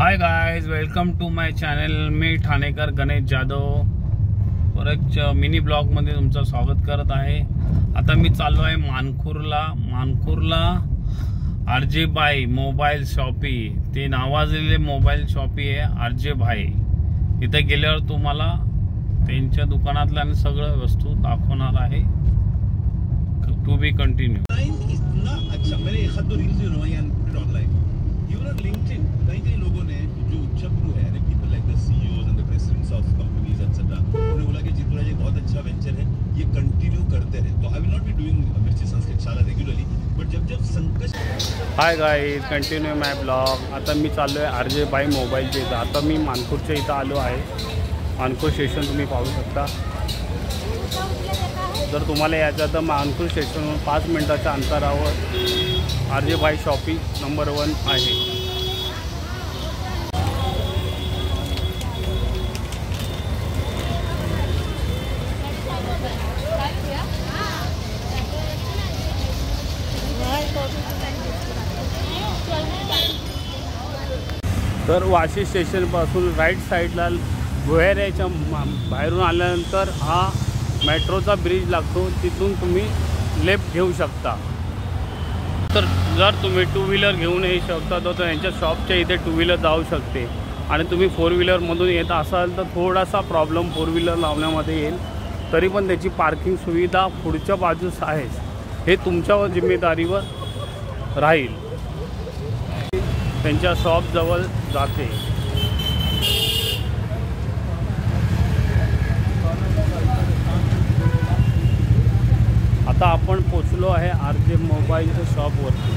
Hi guys, welcome to my channel. मी ठाणेकर गणेश जाधव परत मिनी ब्लॉग मध्ये तुमचं स्वागत करत आहे। आता मी चाललो आहे मानखुर्ला आरजे भाई मोबाईल शॉपी। ते नावाजलेले मोबाईल शॉपी आहे आरजे भाई। इथे गेल्यावर तुम्हाला त्यांच्या दुकानातल्या आणि सगळं वस्तू दाखवणार आहे। To be continue. इतना अच्छा मैंने एक दो रील्स ऑनलाइन LinkedIn कई लोगों ने जो उच्चभ्रू है people like the CEOs and the presidents of companies etcetera उन्होंने बोला कि जितना ये बहुत अच्छा वेंचर है ये कंटिन्यू करते रहे। तो I will not be doing मिर्ची संस्कृत शाला रेगुलरली बट जब संकट। Hi guys, continue my blog. आता मी चाललो आहे आरजे भाई मोबाईलच्या इथं। आता मी मानखुर्दच्या इथं आलो आहे। मानखुर्द स्टेशन तुम्ही पाहू शकता। जर तुम्हाला यायचं तर मानखुर्द स्टेशनवरून 5 मिनिटाच्या अंतरावर आरजे भाई शॉपी नंबर 1 आहे। तर वाशी स्टेशनपासून राईट साईडला भुयाऱ्याच्या बाहेरून आल्यानंतर हा मेट्रोचा ब्रिज लागतो, तिथून तुम्ही लेफ्ट घेऊ शकता। तर जर तुम्ही 2 व्हीलर घेऊन येऊ शकता तर यांच्या शॉपच्या इथे 2 व्हीलर जाऊ शकते। आणि तुम्ही 4 व्हीलरमधून येत असाल तर थोडासा प्रॉब्लेम 4 व्हीलर लावण्यामध्ये येईल, तरी पण त्याची पार्किंग सुविधा पुढच्या बाजूस आहे। हे तुमच्या जिम्मेदारीवर राहील। त्यांच्या शॉपजवळ जाते। आता आपण पोचलो आहे आरजे मोबाईलच्या शॉपवरती।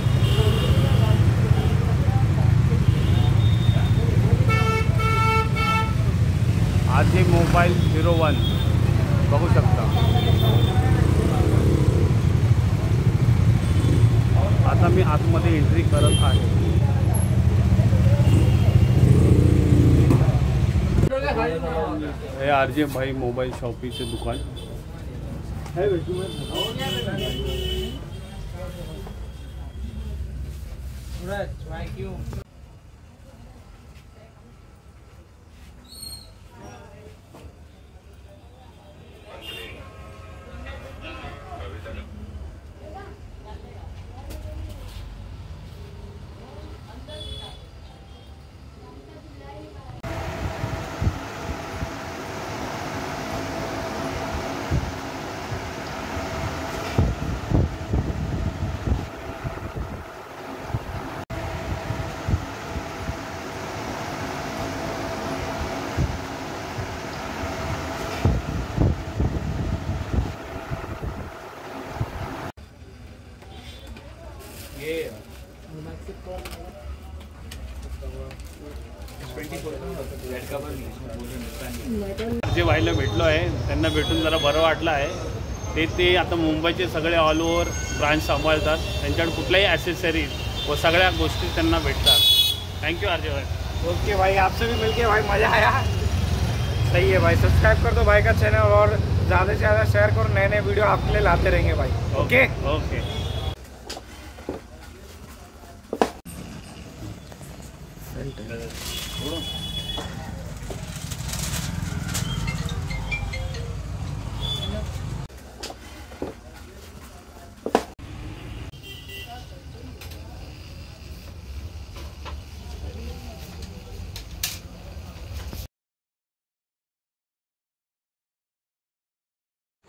आरजे मोबाईल 01 बघू शकता। आता मी आतमध्ये एंट्री करत आहे। हे आरजे भाई मोबाईल शॉपीचे दुकान है। जे भाईला भेटलो आहे, त्यांना भेटून जरा बरं वाटलं आहे। ते आता मुंबईचे सगळे ऑल ओव्हर ब्रांच सांभाळतात। त्यांच्याकडे कुठल्याही ॲसेसरीज व सगळ्या गोष्टी त्यांना भेटतात। थैंक यू आरजे भाई। ओके भाई, आपसे भी मिलके भाई मज़ा आया। सही है भाई, सब्सक्राइब कर दो भाई का चैनल और ज़्यादा से ज़्यादा शेयर करो। नए नए वीडियो आपके लिए लाते रहेंगे भाई। Okay okay.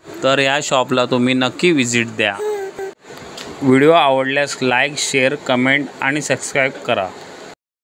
तर या शॉपला तुम्ही नक्की विजिट द्या। व्हिडिओ आवडल्यास लाईक, शेअर, कमेंट आणि सबस्क्राईब करा।